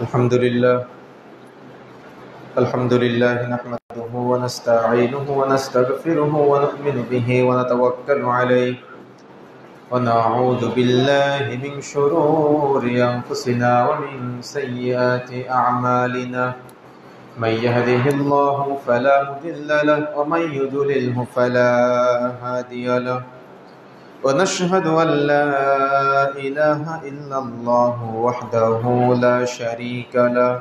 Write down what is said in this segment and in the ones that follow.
الحمد لله نحمده ونستعينه ونستغفره ونؤمن به ونتوكل عليه ونعوذ بالله من شرور أنفسنا ومن سيئات أعمالنا من يهده الله فلا مضل له ومن يضلله فلا هادي له ونشهد أن لا إله إلا الله وحده لا شريك له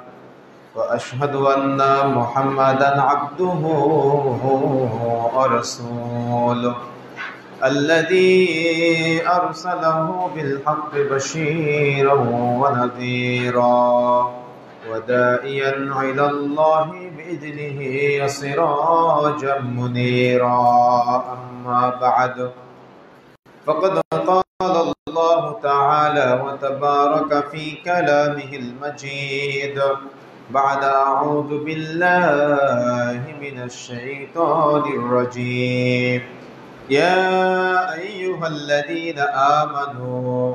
وأشهد أن محمدا عبده ورسوله الذي أرسله بالحق بشيرا ونذيرا وداعيا إلى الله بإذنه سراجا منيرا أما بعد فقد قال الله تعالى وتبارك في كلامه المجيد بعد أعوذ بالله من الشيطان الرجيم يا أيها الذين آمنوا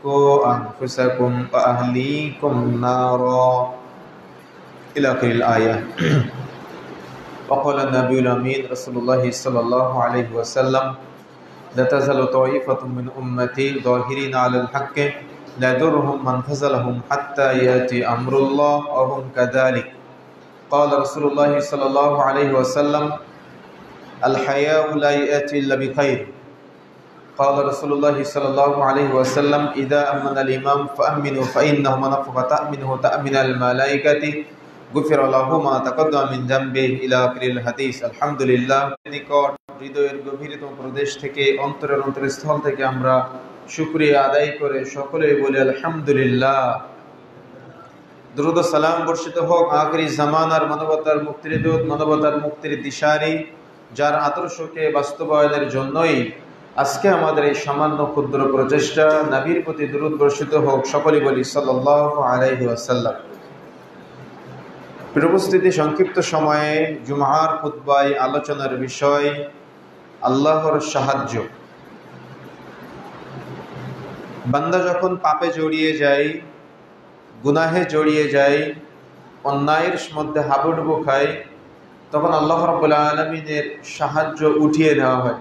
قوا أنفسكم وأهليكم نارا إلى آخر الآية. وقال النبي الأمين رسول الله صلى الله عليه وسلم لا تزال طائفة من أمتي ظاهرين على الحق لا يضرهم من خذلهم حتى يأتي أمر الله وهم كذلك. قال رسول الله صلى الله عليه وسلم الحياء لا يأتي إلا بخير. قال رسول الله صلى الله عليه وسلم إذا أمن الإمام فأمنوا فإنه من أفق تأمنه تأمن الملائكة غفر له ما تقدم من ذنبه إلى آخر الحديث. আলহামদুলিল্লাহ, নিকট হৃদয়ের গভীরতম প্রদেশ থেকে অন্তরের অন্তরস্থল থেকে আমরা শুকরিয়া আদায় করে সকলেই বলি আলহামদুলিল্লাহ। দুরূদ ও সালাম বর্ষিত হোক আখিরি জামানার মানবতার মুক্তির দূত, মানবতার মুক্তির দিশারি, যার আদর্শকে বাস্তবায়নের জন্যই আজকে আমাদের এই সামান্য ক্ষুদ্র প্রচেষ্টা। নবীর প্রতি দুরূদ বর্ষিত হোক, সকলেই বলি সাল্লাল্লাহু আলাইহি ওয়াসাল্লাম। উপস্থিতি সংক্ষিপ্ত সময়ে জুমআর খুতবায় আলোচনার বিষয় আল্লাহর সাহায্য। বান্দা যখন পাপে জড়িয়ে যায়, গুনাহে জড়িয়ে যায়, অন্যায়ের মধ্যে হাবুডুবু খায়, তখন আল্লাহ রাব্বুল আলামিনের সাহায্য উঠিয়ে নেওয়া হয়।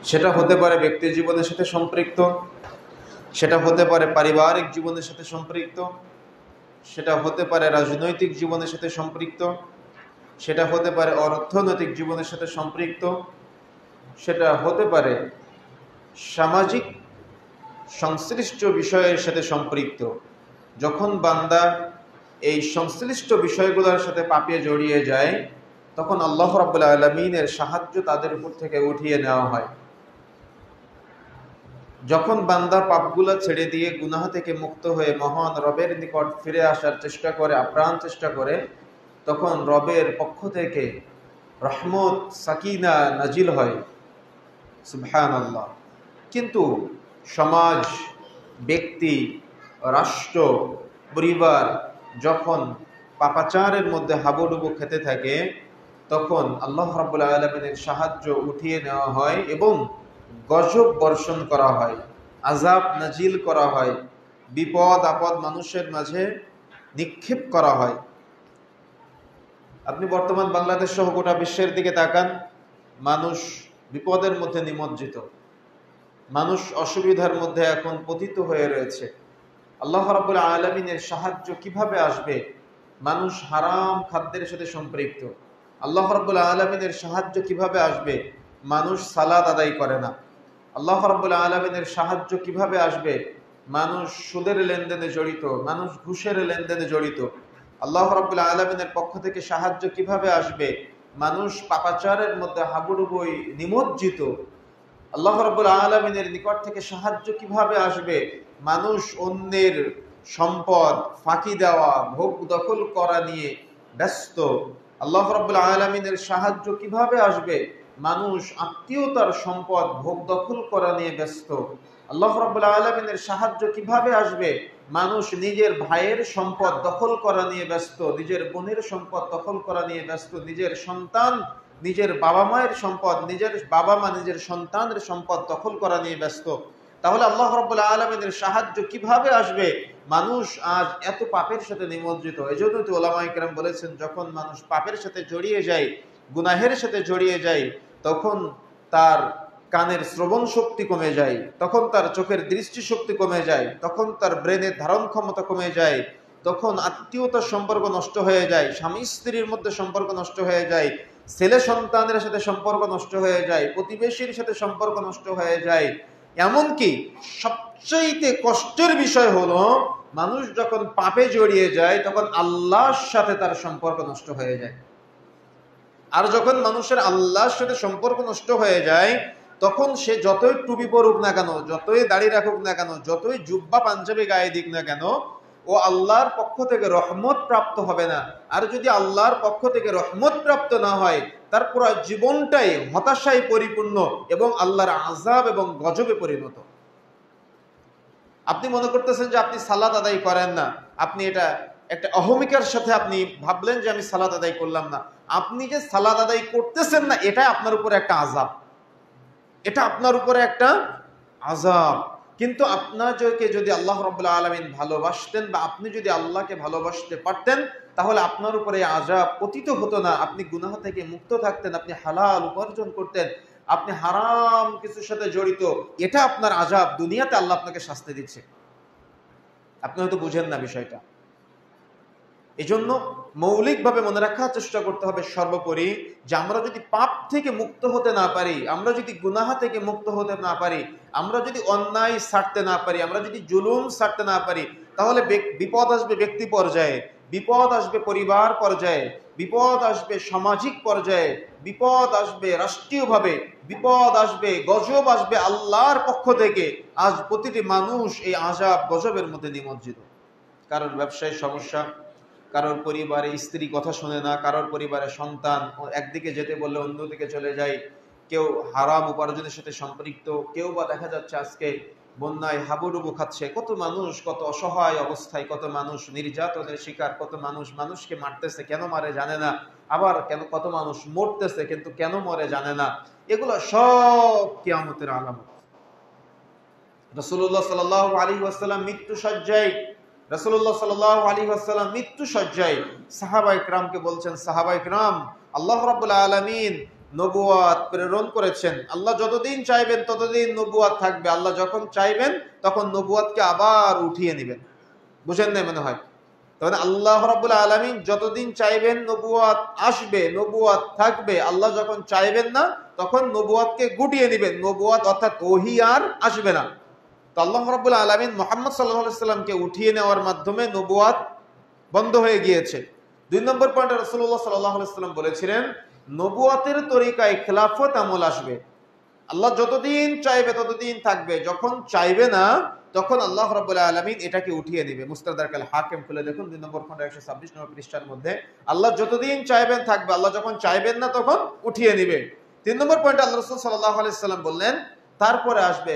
সেটা হতে পারে ব্যক্তি জীবনের সাথে সম্পৃক্ত, সেটা হতে পারে পারিবারিক জীবনের সাথে সম্পৃক্ত, সেটা হতে পারে রাজনৈতিক জীবনের সাথে সম্পৃক্ত, সেটা হতে পারে অর্থনৈতিক জীবনের সাথে সম্পৃক্ত, সেটা হতে পারে সামাজিক সংশ্লিষ্ট বিষয়ের সাথে সম্পৃক্ত। যখন বান্দা এই সংশ্লিষ্ট বিষয়গুলোর সাথে পাপে জড়িয়ে যায়, তখন আল্লাহ রাব্বুল আলামিনের সাহায্য তাদের উপর থেকে উঠিয়ে নেওয়া হয়। যখন বান্দা পাপগুলো ছেড়ে দিয়ে গুনাহ থেকে মুক্ত হয়ে মহান রবের নিকট ফিরে আসার চেষ্টা করে, আপ্রাণ চেষ্টা করে, তখন রবের পক্ষ থেকে রহমত, সাকিনা নাজিল হয়। সুবহানাল্লাহ। কিন্তু সমাজ, ব্যক্তি, রাষ্ট্র, পরিবার যখন পাপাচারের মধ্যে হাবুডুবু খেতে থাকে, তখন আল্লাহ রাব্বুল আলামিনের সাহায্য উঠিয়ে নেওয়া হয় এবং গজব বর্ষণ করা হয়, আযাব নাজিল করা হয়, বিপদ আপদ মানুষের মাঝে নিক্ষেপ করা হয়। আপনি বর্তমান বাংলাদেশ সহ গোটা বিশ্বের দিকে তাকান, মানুষ বিপদের মধ্যে নিমজ্জিত, মানুষ অসুবিধার মধ্যে এখন পতিত হয়ে রয়েছে। আল্লাহ রাব্বুল আলামিনের সাহায্য কিভাবে আসবে? মানুষ হারাম খাদ্যের সাথে সম্পৃক্ত। আল্লাহ রাব্বুল আলামিনের সাহায্য কিভাবে আসবে? মানুষ সালাত আদায় করে না। আল্লাহ রাব্বুল আলামিনের সাহায্য কিভাবে আসবে? মানুষ সুদের লেনদেনে জড়িত, মানুষ ঘুষের লেনদেনে জড়িত। আল্লাহ রাব্বুল আলামিনের পক্ষ থেকে সাহায্য কিভাবে আসবে? মানুষ পাপাচারের মধ্যে হাবুডুবুই নিমজ্জিত। আল্লাহ রাব্বুল আলামিনের নিকট থেকে সাহায্য কিভাবে আসবে? মানুষ অন্যের সম্পদ ফাঁকি দেওয়া, ভোগ দখল করা নিয়ে ব্যস্ত। আল্লাহ রাব্বুল আলামিনের সাহায্য কিভাবে আসবে? মানুষ আত্মীয়তার সম্পদ ভোগ দখল করা নিয়ে ব্যস্ত। আল্লাহ রাব্বুল আলামিনের সাহায্য কিভাবে আসবে? মানুষ নিজের ভাইয়ের সম্পদ দখল করা নিয়ে ব্যস্ত, নিজের বোনের সম্পদ দখল করা নিয়ে ব্যস্ত, নিজের সন্তান, নিজের বাবা মায়ের সম্পদ, নিজের বাবা মা নিজের সন্তানের সম্পদ দখল করা নিয়ে ব্যস্ত। তাহলে আল্লাহ রাব্বুল আলামিনের সাহায্য কিভাবে আসবে? মানুষ আজ এত পাপের সাথে নিমজ্জিত। এজন্য তো ওলামায়ে কেরাম বলেছেন, যখন মানুষ পাপের সাথে জড়িয়ে যায়, গুনাহের সাথে জড়িয়ে যায়, তখন তার কানের শ্রবণ শক্তি কমে যায়, তখন তার চোখের দৃষ্টি শক্তি কমে যায়, তখন তার ব্রেনের ধারণ ক্ষমতা কমে যায়, তখন আত্মীয়তার সম্পর্ক নষ্ট হয়ে যায়, স্বামী স্ত্রীর মধ্যে সম্পর্ক নষ্ট হয়ে যায়, ছেলে সন্তানের সাথে সম্পর্ক নষ্ট হয়ে যায়, প্রতিবেশীর সাথে সম্পর্ক নষ্ট হয়ে যায়। এমনকি সবচেয়ে কষ্টের বিষয় হলো, মানুষ যখন পাপে জড়িয়ে যায় তখন আল্লাহর সাথে তার সম্পর্ক নষ্ট হয়ে যায়। আর যখন মানুষের আল্লাহর সাথে সম্পর্ক নষ্ট হয়ে যায়, তখন সে যতই টুপি পরুক না কেন, যতই দাড়ি রাখুক না কেন, যতই জুব্বা পাঞ্জাবি গায়ে দিক না কেন, ও আল্লাহর পক্ষ থেকে রহমত প্রাপ্ত হবে না। আর যদি আল্লাহর পক্ষ থেকে রহমত প্রাপ্ত না হয়, তার পুরো জীবনটাই হতাশায় পরিপূর্ণ এবং আল্লাহর আযাব এবং গজবে পরিণত। আপনি মনে করতেছেন যে আপনি সালাত আদায় করেন না, আপনি এটা একটা অহমিকার সাথে আপনি ভাবলেন যে আমি সালাত আদায় করলাম না। আপনি যে সালাত আদায় করতেছেন না, এটা আপনার উপরে একটা আযাব, এটা আপনার উপরে একটা আযাব। কিন্তু আপনাকে যদি আল্লাহ রাব্বুল আলামিন ভালোবাসতেন, বা আপনি যদি আল্লাহকে ভালোবাসতে পারতেন, তাহলে আপনার উপরে আযাব পতিত হতো না। আপনি গুনাহ থেকে মুক্ত থাকতেন, আপনি হালাল উপার্জন করতেন, আপনি হারাম কিছুর সাথে জড়িত, এটা আপনার আযাব। দুনিয়াতে আল্লাহ আপনাকে শাস্তি দিচ্ছে, আপনি হয়তো বুঝেন না বিষয়টা। এজন্য মৌলিকভাবে মনে রাখার চেষ্টা করতে হবে সর্বোপরি, যে আমরা যদি পাপ থেকে মুক্ত হতে না পারি, আমরা যদি গুনাহ থেকে মুক্ত হতে না পারি, আমরা যদি অন্যায় ছাড়তে না পারি, আমরা যদি জুলুম ছাড়তে না পারি, তাহলে বিপদ আসবে ব্যক্তি পর্যায়ে, বিপদ আসবে পরিবার পর্যায়ে, বিপদ আসবে সামাজিক পর্যায়ে, বিপদ আসবে রাষ্ট্রীয়ভাবে, বিপদ আসবে, গজব আসবে আল্লাহর পক্ষ থেকে। আজ প্রতিটি মানুষ এই আযাব গজবের মধ্যে নিমজ্জিত। কারোর ব্যবসায় সমস্যা, কারোর পরিবারে স্ত্রী কথা শোনে না, কারোর পরিবারে সন্তান একদিকে যেতে বললে অন্যদিকে চলে যায়, কেউ হারাম উপার্জনের সাথে সম্পৃক্ত, কেউ বা দেখা যাচ্ছে আজকে বন্যায় হাবুডুবু খাচ্ছে। কত মানুষ কত অসহায় অবস্থায়, কত মানুষ নির্যাতনের শিকার, কত মানুষ মানুষকে মারতেছে, কেন মারে জানে না, আবার কত মানুষ মরতেছে কিন্তু কেন মরে জানে না। এগুলো সব কিয়ামতের আলামত। রাসূলুল্লাহ সাল্লাল্লাহু আলাইহি ওয়াসাল্লাম মৃত্যু সজ্জায়, রাসূলুল্লাহ সাল্লাল্লাহু আলাইহি ওয়াসাল্লাম মৃত্যু সজ্জায় সাহাবায়ে কেরামকে বলছেন, সাহাবায়ে কেরাম, আল্লাহ রাব্বুল আলামিন নবুয়ত প্রেরণ করেছেন। আল্লাহ যতদিন চাইবেন ততদিন নবুয়ত থাকবে, আল্লাহ যখন চাইবেন তখন নবুয়তকে আবার উঠিয়ে নেবেন। বুঝেন না মনে হয়? তাহলে আল্লাহ রাব্বুল আলামিন যতদিন চাইবেন নবুয়ত আসবে, নবুয়ত থাকবে, আল্লাহ যখন চাইবেন না তখন নবুয়তকে গুটিয়ে নেবেন, নবুয়ত অর্থাৎ ওহী আর আসবে না। তো আল্লাহ রাব্বুল আলামিন মুহাম্মদ সাল্লাল্লাহু আলাইহি সাল্লামকে উঠিয়ে নেওয়ার মাধ্যমে নবুয়ত বন্ধ হয়ে গিয়েছে। 2 নম্বর পয়েন্টে রাসূলুল্লাহ সাল্লাল্লাহু আলাইহি সাল্লাম বলেছিলেন, নবুয়তের তরিকায় খেলাফত আমল আসবে। আল্লাহ যতদিন চাইবে ততদিন থাকবে, যখন চাইবে না তখন আল্লাহ রাব্বুল আলামিন এটাকে উঠিয়ে নেবে। মুস্তাদরাক আল হাকিম খুলে দেখুন 2 নম্বর খণ্ড 126 নম্বর পৃষ্ঠার মধ্যে, আল্লাহ যতদিন চাইবেন থাকবে, আল্লাহ যখন চাইবেন না তখন উঠিয়ে নেবে। 3 নম্বর পয়েন্টে আল্লাহ রাসূল সাল্লাল্লাহু আলাইহি সাল্লাম বললেন, তারপরে আসবে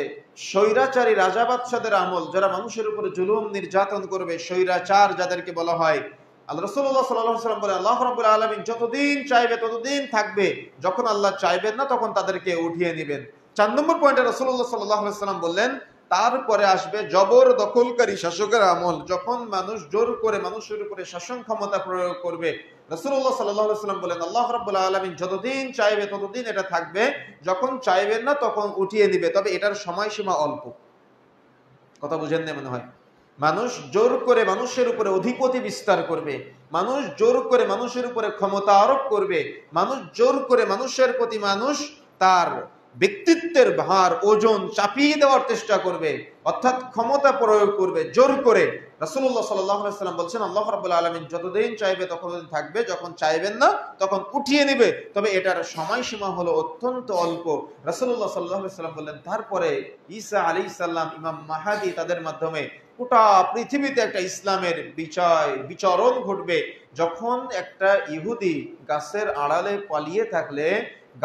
স্বৈরাচারী রাজা বাদশাদের আমল, যারা মানুষের উপরে জুলুম নির্যাতন করবে, স্বৈরাচার যাদেরকে বলা হয়। আল্লাহ রাসূলুল্লাহ সাল্লাল্লাহু আলাইহি সাল্লাম বলেন, আল্লাহ রাব্বুল আলামিন যতদিন চাইবে ততদিন থাকবে, যখন আল্লাহ চাইবেন না তখন তাদেরকে উঠিয়ে নেবেন। 4 নম্বর পয়েন্টে রাসূলুল্লাহ সাল্লাল্লাহু আলাইহি সাল্লাম বললেন, তারপরে আসবে জবর দখলকারী শাসকের আমল, যখন মানুষ জোর করে মানুষের উপরে শাসন ক্ষমতা প্রয়োগ করবে। রাসূলুল্লাহ সাল্লাল্লাহু আলাইহি সাল্লাম বলেন, আল্লাহ রাব্বুল আলামিন যতদিন চাইবে ততদিন এটা থাকবে, যখন চাইবেন না তখন উঠিয়ে নেবে, তবে এটার সময়সীমা অল্প। কথা বুঝেন না মনে হয়? মানুষ জোর করে মানুষের উপরে অধিপতি বিস্তার করবে, মানুষ জোর করে মানুষের উপরে ক্ষমতা আরোপ করবে, মানুষ জোর করে মানুষের প্রতি মানুষ তার ব্যক্তিত্বের ভার ওজন চাপিয়ে দেওয়ার চেষ্টা করবে, অর্থাৎ ক্ষমতা প্রয়োগ করবে জোর করে। রাসূলুল্লাহ সাল্লাল্লাহু আলাইহি সাল্লাম বলছেন, আল্লাহ রাব্বুল আলামিন যতদিন চাইবে ততদিন থাকবে, যখন চাইবেন না তখন উঠিয়ে নেবে, তবে এটার সময়সীমা হলো অত্যন্ত অল্প। রাসূলুল্লাহ সাল্লাল্লাহু আলাইহি সাল্লাম বললেন, তারপরে ঈসা আলাইহিস সালাম, ইমাম মাহদী, তাদের মাধ্যমে গোটা পৃথিবীতে একটা ইসলামের বিচরণ ঘটবে। যখন একটা ইহুদি গাছের আড়ালে পালিয়ে থাকলে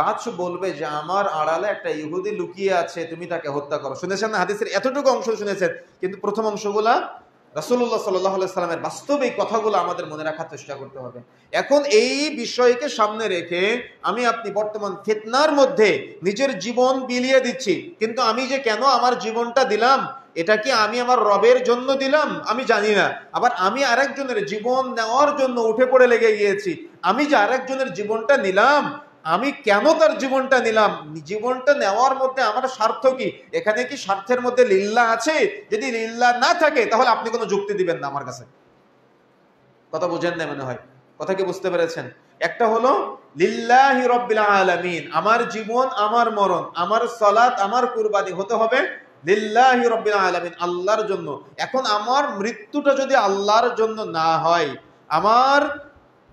গাছ বলবে যে আমার আড়ালে একটা ইহুদি লুকিয়ে আছে, তুমি তাকে হত্যা করো। শুনেছেন না? হাদিসের এতটুকু অংশ শুনেছেন, কিন্তু প্রথম অংশগুলা রাসূলুল্লাহ সাল্লাল্লাহু আলাইহি সাল্লামের বাস্তব এই কথাগুলো আমাদের মনে রাখার চেষ্টা করতে হবে। এখন এই বিষয়কে সামনে রেখে আমি আপনি বর্তমান ফিতনার মধ্যে নিজের জীবন বিলিয়ে দিচ্ছি, কিন্তু আমি যে কেন আমার জীবনটা দিলাম, এটা কি আমি আমার রবের জন্য দিলাম? আমি জানি না। আবার আমি আরেকজনের জীবন নেওয়ার জন্য উঠে পড়ে লেগে গিয়েছি। আমি যে আরেকজনের জীবনটা নিলাম, আমি কেন তার জীবনটা নিলাম? জীবনটা নেওয়ার মধ্যে আমার স্বার্থ কি? এখানে কি স্বার্থের মধ্যে লিল্লাহ আছে? যদি লিল্লাহ না থাকে তাহলে আপনি কোনো যুক্তি দিবেন না আমার কাছে। কথা বুঝেন না মনে হয়? কথা কি বুঝতে পেরেছেন? একটা হলো লিল্লাহি রাব্বিল আলামিন, আমার জীবন, আমার মরণ, আমার সালাত, আমার কুরবানি হতে হবে লিল্লাহি রাব্বিল আলামিন, আল্লাহর জন্য। এখন আমার মৃত্যুটা যদি আল্লাহর জন্য না হয়,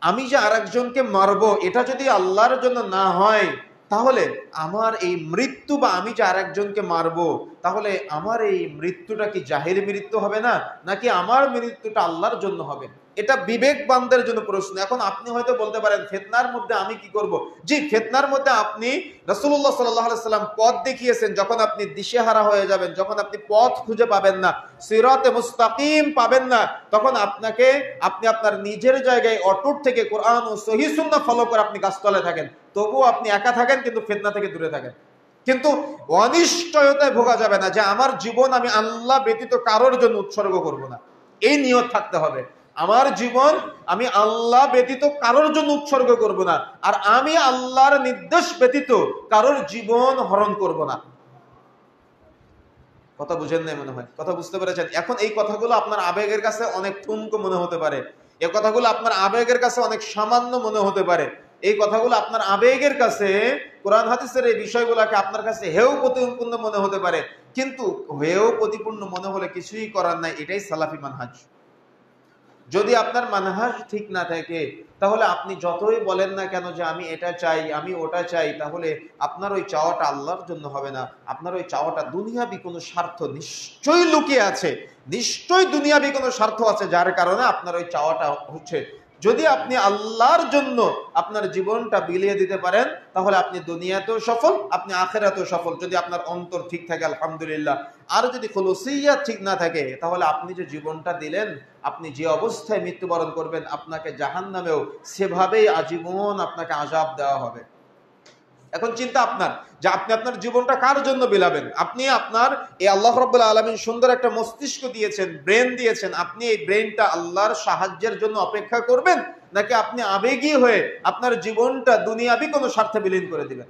আমি যে আরেকজনকে মারবো এটা যদি আল্লাহর জন্য না হয়, তাহলে আমার এই মৃত্যু বা আমি যে আরেকজনকে মারবো, তাহলে আমার এই মৃত্যুটা কি জাহির মৃত্যু হবে না, নাকি আমার মৃত্যুটা আল্লাহর জন্য হবে? এটা বিবেকবানদের জন্য প্রশ্ন। এখন আপনি হয়তো বলতে পারেন ফিতনার মধ্যে আমি কি করব? জি, ফিতনার মধ্যে আপনি রাসূলুল্লাহ সাল্লাল্লাহু আলাইহি সাল্লাম পথ দেখিয়েছেন। যখন আপনি দিশেহারা হয়ে যাবেন, যখন আপনি পথ খুঁজে পাবেন না, সিরাতে মুস্তাকিম পাবেন না, তখন আপনি আপনার নিজের জায়গায় অটুট থেকে কোরআন ও সহিহ সুন্নাহ ফলো করে আপনি গাছতলায় থাকেন, তবুও আপনি একা থাকেন, কিন্তু ফিতনা থেকে দূরে থাকেন। কিন্তু অনিশ্চয়তায় ভোগা যাবে না যে আমার জীবন আমি আল্লাহ ব্যতীত কারোর জন্য উৎসর্গ করব না। এই নিয়ত থাকতে হবে, আমার জীবন আমি আল্লাহ ব্যতীত কারোর জন্য উৎসর্গ করব না, আর আমি আল্লাহর নির্দেশ ব্যতীত কারোর জীবন হরণ করব না। কথা বুঝেন না মনে হয়? কথা বুঝতে পেরেছেন? এখন এই কথাগুলো আপনার আবেগের কাছে অনেক ঠুনকো মনে হতে পারে, এই কথাগুলো আপনার আবেগের কাছে অনেক সামান্য মনে হতে পারে, এই কথাগুলো আপনার আবেগের কাছে, কোরআন হাদিসের এই বিষয়গুলোকে আপনার কাছে হেয় প্রতিপূর্ণ মনে হতে পারে। কিন্তু হেয় প্রতিপূর্ণ মনে হলে কিছুই করার নাই, এটাই সালাফি মানহাজ। যদি আপনার মানহাজ ঠিক না থাকে, তাহলে আপনি যতই বলেন না কেন যে আমি এটা চাই, আমি ওটা চাই, তাহলে আপনার ওই চাওয়াটা আল্লাহর জন্য হবে না। আপনার ওই চাওয়াটা দুনিয়াবি কোনো স্বার্থ নিশ্চয়ই লুকিয়ে আছে, নিশ্চয়ই দুনিয়াবি কোনো স্বার্থ আছে, যার কারণে আপনার ওই চাওয়াটা হচ্ছে। যদি আপনি আল্লাহর জন্য আপনার জীবনটা বিলিয়ে দিতে পারেন, তাহলে আপনি দুনিয়াতেও সফল, আপনি আখিরাতেও সফল, যদি আপনার অন্তর ঠিক থাকে আলহামদুলিল্লাহ। আর যদি খুলুসিয়াত ঠিক না থাকে, তাহলে আপনি যে জীবনটা দিলেন, আপনি যে অবস্থায় মৃত্যুবরণ করবেন, আপনাকে জাহান্নামেও সেভাবেই আজীবন আপনাকে আযাব দেওয়া হবে। এখন চিন্তা আপনার যে আপনি আপনার জীবনটা কার জন্য বিলাবেন? আপনি আপনার এই আল্লাহ রাব্বুল আলামিন সুন্দর একটা মস্তিষ্ক দিয়েছেন, ব্রেন দিয়েছেন, আপনি এই ব্রেনটা আল্লাহর সাহায্যের জন্য অপেক্ষা করবেন, নাকি আপনি আবেগী হয়ে আপনার জীবনটা দুনিয়াবি কোনো স্বার্থে বিলীন করে দিবেন?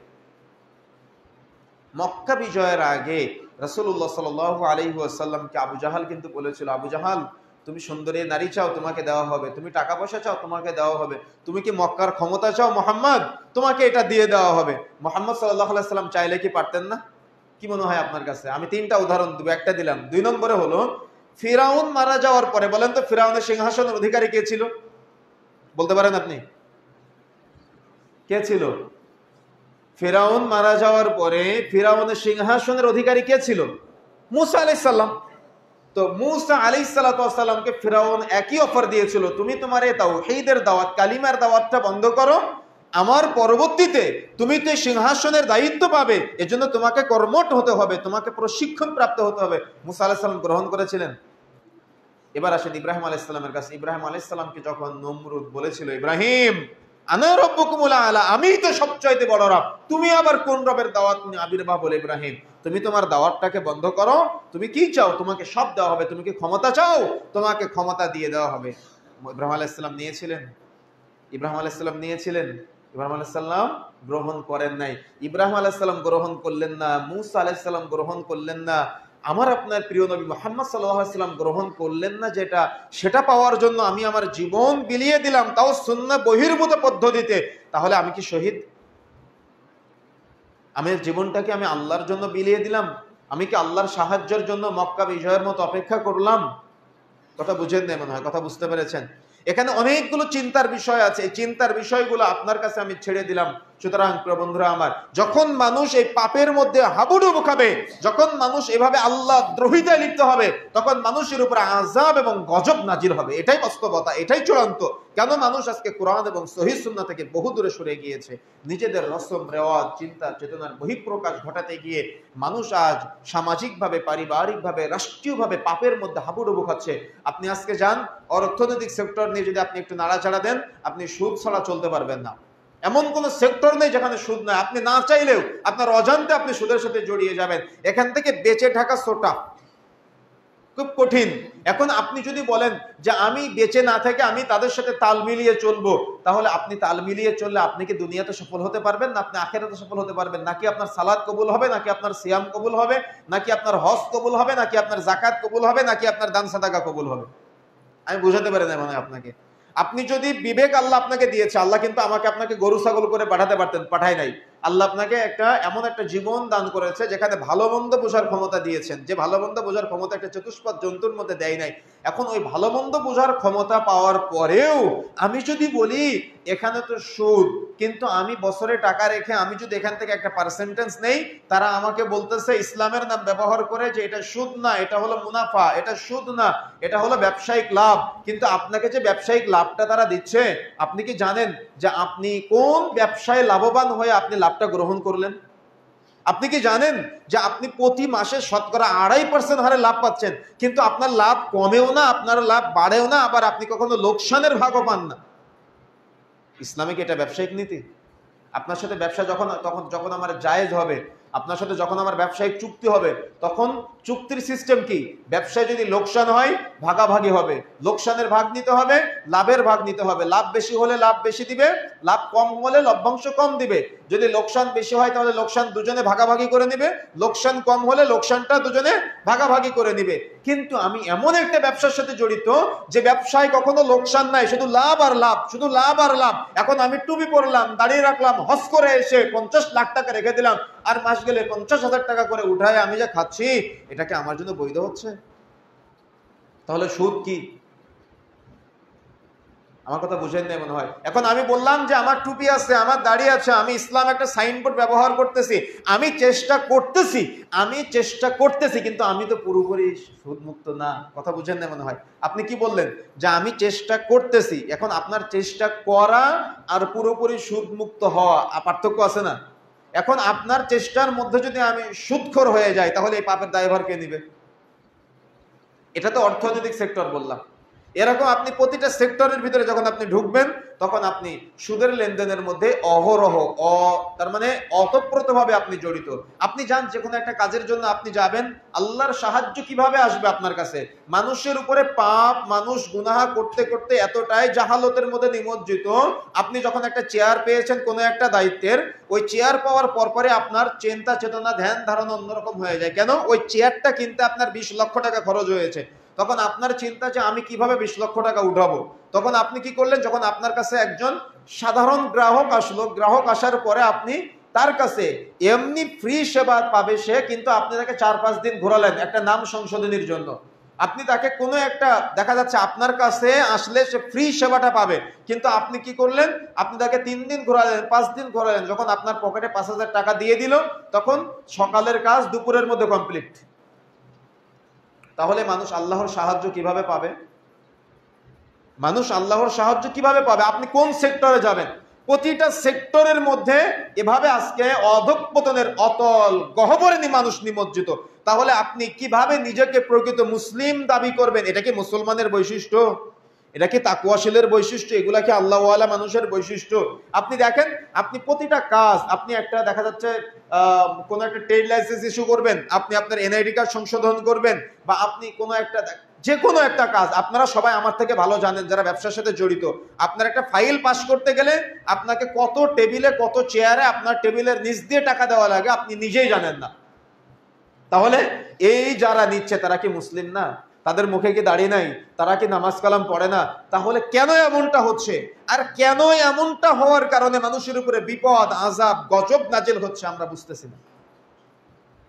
মক্কা বিজয়ের আগে রাসূলুল্লাহ সাল্লাল্লাহু আলাইহি ওয়াসাল্লামকে আবু জাহাল কিন্তু বলেছিল, আবু জাহাল, তুমি সুন্দরী নারী চাও, তোমাকে দেওয়া হবে। তুমি টাকা পয়সা চাও, তোমাকে দেওয়া হবে। তুমি কি মক্কার ক্ষমতা চাও মুহাম্মদ, তোমাকে এটা দিয়ে দেওয়া হবে। মুহাম্মদ সাল্লাল্লাহু আলাইহি সাল্লাম চাইলে কি পারতেন না? কি মনে হয় আপনার কাছে? আমি তিনটা উদাহরণ দেব, একটা দিলাম। 2 নম্বরে হলো ফিরাউন মারা যাওয়ার পরে, বলেন তো ফিরাউনের সিংহাসনের অধিকারী কে ছিল? বলতে পারেন আপনি? কে ছিল? ফিরাউন মারা যাওয়ার পরে ফিরাউনের সিংহাসনের অধিকারী কে ছিল? মূসা আলাইহিস সালাম। তো মূসা আলাইহিস সালামকে ফিরাউন একই অফার দিয়েছিল, তুমি তোমার এই তাওহীদের দাওয়াত, কালিমার দাওয়াতটা বন্ধ করো, আমার পরবর্তীতে তুমি তো সিংহাসনের দায়িত্ব পাবে, এজন্য তোমাকে কর্মঠ হতে হবে, তোমাকে প্রশিক্ষণ প্রাপ্ত হতে হবে। মূসা আলাইহিস সালাম গ্রহণ করেছিলেন। এবার আসেন ইব্রাহিম আলাইহিস সালামের কাছে। ইব্রাহিম আলাইহিস সালামকে যখন নমরুদ বলেছিল, ইব্রাহিম আনা রাব্বুকুমুল আলা, আমিই তো সবচাইতে বড় রব, তুমি আবার কোন রবের দাওয়াত নিয়ে আবির্ভাব হলে? ইব্রাহিম, তুমি তোমার দাওয়াতটাকে বন্ধ করো, তুমি কি চাও? তোমাকে সব দেওয়া হবে। তুমি কি ক্ষমতা চাও? তোমাকে ক্ষমতা দিয়ে দেওয়া হবে। ইব্রাহিম আলাইহিস সালাম নিয়েছিলেন? ইব্রাহিম আলাইহিস সালাম নিয়েছিলেন? ইব্রাহিম আলাইহিস সালাম গ্রহণ করেন নাই। ইব্রাহিম আলাইহিস সালাম গ্রহণ করলেন না, মূসা আলাইহিস সালাম গ্রহণ করলেন না, আমার আপনার প্রিয় নবী মুহাম্মদ সাল্লাল্লাহু আলাইহি সাল্লাম গ্রহণ করলেন না, সেটা পাওয়ার জন্য আমি আমার জীবন বিলিয়ে দিলাম, তাও সুন্নাহ বহির্ভূত পদ্ধতিতে, তাহলে আমি কি শহীদ? আমার জীবনটাকে আমি আল্লাহর জন্য বিলিয়ে দিলাম? আমি কি আল্লাহর সাহায্যের জন্য মক্কা বিজয়ের মতো অপেক্ষা করলাম? কথা বুঝেন না মনে হয়? কথা বুঝতে পেরেছেন? এখানে অনেকগুলো চিন্তার বিষয় আছে, এই চিন্তার বিষয়গুলো আপনার কাছে আমি ছেড়ে দিলাম। সুতরাং প্রিয় বন্ধুরা আমার, যখন মানুষ এই পাপের মধ্যে হাবুডুবু খাবে, যখন মানুষ এভাবে আল্লাহ দ্রোহিতায় লিপ্ত হবে, তখন মানুষের উপর আযাব এবং গজব নাজিল হবে। এটাই বাস্তবতা, এটাই চূড়ান্ত। কেন মানুষ আজকে কোরআন এবং সহিহ সুন্নাহ থেকে বহু দূরে সরে গিয়েছে? নিজেদের রসম রেওয়াজ, চিন্তা চেতনার বহিঃপ্রকাশ ঘটাতে গিয়ে মানুষ আজ সামাজিকভাবে, পারিবারিকভাবে, রাষ্ট্রীয়ভাবে পাপের মধ্যে হাবুডুবু খাচ্ছে। আপনি আজকে যান অর্থনৈতিক সেক্টর নিয়ে যদি আপনি একটু নাড়াচাড়া দেন, আপনি সুদ ছাড়া চলতে পারবেন না। এমন কোন সেক্টর নেই যেখানে সুদ নাই। আপনি না চাইলেও আপনার অজান্তে আপনি সুদের সাথে জড়িয়ে যাবেন। এখান থেকে বেঁচে থাকা সোটা খুব কঠিন। এখন আপনি যদি বলেন যে আমি বেঁচে না থেকে আমি তাদের সাথে তাল মিলিয়ে চলবো, তাহলে আপনি তাল মিলিয়ে চললে আপনি কি দুনিয়াতে সফল হতে পারবেন না আপনি আখিরাতে সফল হতে পারবেন? নাকি আপনার সালাত কবুল হবে, নাকি আপনার সিয়াম কবুল হবে, নাকি আপনার হজ কবুল হবে, নাকি আপনার যাকাত কবুল হবে, নাকি আপনার দান সাদাকা কবুল হবে? আমি বুঝাতে পারি না মনে হয় আপনাকে। আপনি যদি বিবেক আল্লাহ আপনাকে দিয়েছে, আল্লাহ কিন্তু আমাকে আপনাকে গরু ছাগল করে পাঠাতে পারতেন, পাঠায় নাই। আল্লাহ আপনাকে এমন একটা জীবন দান করেছে যেখানে ভালো মন্দ বোঝার ক্ষমতা দিয়েছেন, যে ভালো মন্দ বোঝার ক্ষমতা একটা চতুষ্পদ জন্তুর মধ্যে দেয় নাই। এখন ওই ভালো মন্দ বোঝার ক্ষমতা পাওয়ার পরেও আমি যদি বলি এখানে তো সুদ, কিন্তু আমি বছরে টাকা রেখে আমি যদি এখান থেকে একটা পার্সেন্টেজ নেই, তারা আমাকে বলতেছে ইসলামের নাম ব্যবহার করে যে এটা সুদ না, এটা হলো মুনাফা, এটা সুদ না, এটা হলো ব্যবসায়িক লাভ। কিন্তু আপনাকে যে ব্যবসায়িক লাভটা তারা দিচ্ছে, আপনি কি জানেন যে আপনি কোন ব্যবসায় লাভবান হয়ে আপনি লাভটা গ্রহণ করলেন? আপনি কি জানেন যে আপনি প্রতি মাসে শতকরা 2.5% হারে লাভ পাচ্ছেন, কিন্তু আপনার লাভ কমেও না, আপনার লাভ বাড়েও না, আবার আপনি কখনো লোকসানের ভাগও পান না? ইসলামিক এটা ব্যবসায়িক নীতি? আপনার সাথে ব্যবসা যখন আমার জায়েজ হবে, আপনার সাথে যখন আমার ব্যবসায়িক চুক্তি হবে, তখন চুক্তির সিস্টেম কি? ব্যবসায় যদি লোকসান হয় ভাগাভাগি হবে, লোকসানের ভাগ নিতে হবে, লাভের ভাগ নিতে হবে। লাভ বেশি হলে লাভ বেশি দিবে, লাভ কম হলে লভ্যাংশ কম দিবে। যদি লোকসান বেশি হয় তাহলে লোকসান দুজনে ভাগাভাগি করে নিবে, লোকসান কম হলে লোকসানটা দুজনে ভাগাভাগি করে নিবে। কিন্তু আমি এমন একটা ব্যবসার সাথে জড়িত যে ব্যবসায় কখনো লোকসান নাই, শুধু লাভ আর লাভ, শুধু লাভ আর লাভ। এখন আমি টুপি পরলাম, দাঁড়িয়ে রাখলাম, হজ করে এসে 50 লাখ টাকা রেখে দিলাম, আর মাস গেলে 50,000 টাকা করে উঠায় আমি যা খাচ্ছি, এটা কি আমার জন্য বৈধ হচ্ছে? তাহলে সুদ কি? আমার কথা বুঝেন নাই মনে হয়। এখন আমি বললাম যে আমার টুপি আছে, আমার দাড়ি আছে, আমি ইসলাম একটা সাইনবোর্ড ব্যবহার করতেছি, আমি চেষ্টা করতেছি, কিন্তু আমি তো পুরোপুরি সুদ মুক্ত না। কথা বুঝেন নাই মনে হয়। আপনি কি বললেন যে আমি চেষ্টা করতেছি? এখন আপনার চেষ্টা করা আর পুরোপুরি সুদ মুক্ত হওয়া পার্থক্য আছে না? এখন আপনার চেষ্টার মধ্যে যদি আমি সুদখোর হয়ে যাই, তাহলে এই পাপের দায়ভার কে নিবে? এটা তো অর্থনৈতিক সেক্টর বললাম। এরকম আপনি প্রতিটা সেক্টরের ভিতরে যখন আপনি ঢুকবেন, তখন আপনি সুদের লেনদেনের মধ্যে অহরহ তার মানে অতপ্রতভাবে আপনি জড়িত। আপনি যান যে কোনো একটা কাজের জন্য আপনি যাবেন, আল্লাহর সাহায্য কিভাবে আসবে আপনার কাছে? মানুষের উপরে পাপ, মানুষ গুনাহ করতে করতে এতটাই জাহালতের মধ্যে নিমজ্জিত, আপনি যখন একটা চেয়ার পেয়েছেন কোনো একটা দায়িত্বের, ওই চেয়ার পাওয়ার পরপরে আপনার চিন্তা চেতনা ধ্যান ধারণা অন্যরকম হয়ে যায়। কেন? ওই চেয়ারটা কিনতে আপনার 20 লক্ষ টাকা খরচ হয়েছে। তখন আপনার চিন্তা যে আমি কিভাবে 20 লক্ষ টাকা উঠাবো। তখন আপনি কি করলেন? যখন আপনার কাছে একজন সাধারণ গ্রাহক আসলো, গ্রাহক আসার পরে আপনি তার কাছে এমনি ফ্রি সেবা পাবে সে, কিন্তু আপনি তাকে 4-5 দিন ঘোরালেন একটা নাম সংশোধনীর জন্য। আপনি তাকে কোনো একটা, দেখা যাচ্ছে আপনার কাছে আসলে সে ফ্রি সেবাটা পাবে, কিন্তু আপনি কি করলেন? আপনি তাকে 3 দিন ঘোরালেন, 5 দিন ঘোরালেন। যখন আপনার পকেটে 5,000 টাকা দিয়ে দিল, তখন সকালের কাজ দুপুরের মধ্যে কমপ্লিট। তাহলে মানুষ আল্লাহর সাহায্য কিভাবে পাবে? মানুষ আল্লাহর সাহায্য কিভাবে পাবে? আপনি কোন সেক্টরে যাবেন? প্রতিটা সেক্টরের মধ্যে এভাবে আজকে অধঃপতনের অতল গহ্বরে মানুষ নিমজ্জিত। তাহলে আপনি কিভাবে নিজেকে প্রকৃত মুসলিম দাবি করবেন? এটা কি মুসলমানের বৈশিষ্ট্য? এটা কি তাকওয়াশীলের বৈশিষ্ট্য? এগুলা কি আল্লাহওয়ালা মানুষের বৈশিষ্ট্য? আপনি দেখেন, আপনি প্রতিটা কাজ, আপনি একটা দেখা যাচ্ছে কোন একটা ট্রেড লাইসেন্স ইস্যু করবেন, আপনি আপনার এনআইডি কার্ড সংশোধন করবেন, বা আপনি কোনো একটা যে কোনো একটা কাজ, আপনারা সবাই আমার থেকে ভালো জানেন যারা ব্যবসার সাথে জড়িত, আপনার একটা ফাইল পাস করতে গেলে আপনাকে কত টেবিলে, কত চেয়ারে আপনার টেবিলের নিচ দিয়ে টাকা দেওয়া লাগে আপনি নিজেই জানেন না। তাহলে এই যারা নিচ্ছে তারা কি মুসলিম না? তাদের মুখে কি দাড়ি নাই? তারা কি নামাজ কালাম পড়ে না? তাহলে কেন এমনটা হচ্ছে? আর কেন এমনটা হওয়ার কারণে মানুষের উপরে বিপদ, আযাব, গজব নাজিল হচ্ছে আমরা বুঝতেছি না।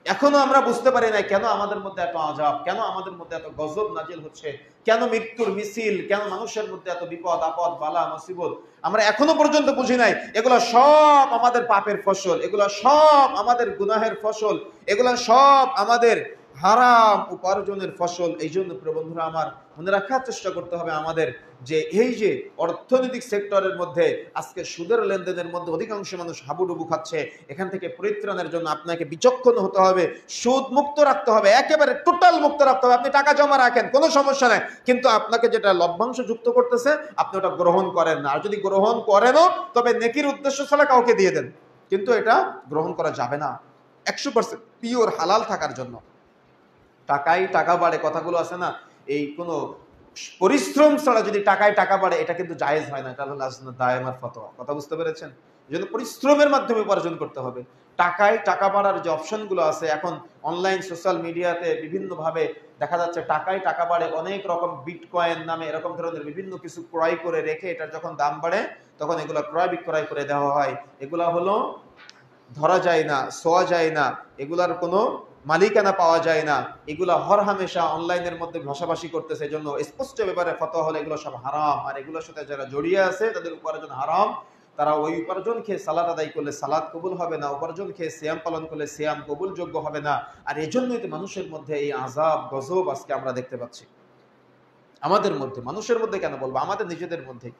এখনো আমরা বুঝতে পারি না কেন আমাদের মধ্যে এত আযাব, কেন আমাদের মধ্যে এত গজব নাজিল হচ্ছে, কেন মৃত্যুর মিছিল, কেন মানুষের মধ্যে এত বিপদ আপদ বালা মুসিবত, আমরা এখনো পর্যন্ত বুঝি নাই। এগুলো সব আমাদের পাপের ফসল, এগুলো সব আমাদের গুনাহের ফসল, এগুলো সব আমাদের হারাম উপার্জনের ফসল। এই জন্য প্রিয় বন্ধুরা আমার, মনে রাখার চেষ্টা করতে হবে আমাদের যে এই যে অর্থনৈতিক সেক্টরের মধ্যে আজকে সুদের লেনদেনের মধ্যে অধিকাংশ মানুষ হাবুডুবু খাচ্ছে, এখান থেকে পরিত্রাণের জন্য আপনাকে বিচক্ষণ হতে হবে, সুদ মুক্ত রাখতে হবে, একেবারে টোটাল মুক্ত রাখতে হবে। আপনি টাকা জমা রাখেন, কোনো সমস্যা নাই, কিন্তু আপনাকে যেটা লভ্যাংশ যুক্ত করতেছে আপনি ওটা গ্রহণ করেন না। আর যদি গ্রহণ করেনও তবে নেকির উদ্দেশ্য ছাড়া কাউকে দিয়ে দেন, কিন্তু এটা গ্রহণ করা যাবে না। 100% পিওর হালাল থাকার জন্য। টাকায় টাকা বাড়ে কথাগুলো আছে না, এই কোনো পরিশ্রম ছাড়া যদি টাকায় টাকা বাড়ে এটা কিন্তু জায়েজ হয় না। এটা হলো লাজনাত দায়েমার ফতোয়া। কথা বুঝতে পেরেছেন? এজন্য পরিশ্রমের মাধ্যমে উপার্জন করতে হবে। টাকায় টাকা বাড়ার যে অপশনগুলো আছে এখন অনলাইন সোশ্যাল মিডিয়াতে বিভিন্নভাবে দেখা যাচ্ছে টাকায় টাকা বাড়ে, অনেক রকম বিটকয়েন নামে এরকম ধরনের বিভিন্ন কিছু ক্রয় করে রেখে এটার যখন দাম বাড়ে তখন এগুলো ক্রয় বিক্রয় করে দেওয়া হয়। এগুলা হলো ধরা যায় না, ছোঁয়া যায় না, এগুলার কোনো মালিকানা পাওয়া যায় না, এগুলা হর হামেশা অনলাইনের মধ্যে ভাষাভাষী করতেছে। এজন্য স্পষ্ট ব্যাপারে ফতোয়া হলো এগুলো সব হারাম। আর এগুলোর সাথে যারা জড়িয়ে আছে তাদের উপার্জন হারাম। তারা ওই উপার্জন খেয়ে সালাত আদায় করলে সালাত কবুল হবে না, উপার্জন খেয়ে সিয়াম পালন করলে সিয়াম কবুল যোগ্য হবে না। আর এজন্যই তো মানুষের মধ্যে এই আযাব গজব আজকে আমরা দেখতে পাচ্ছি। আমাদের মধ্যে, মানুষের মধ্যে কেন বলবো, আমাদের নিজেদের মধ্যে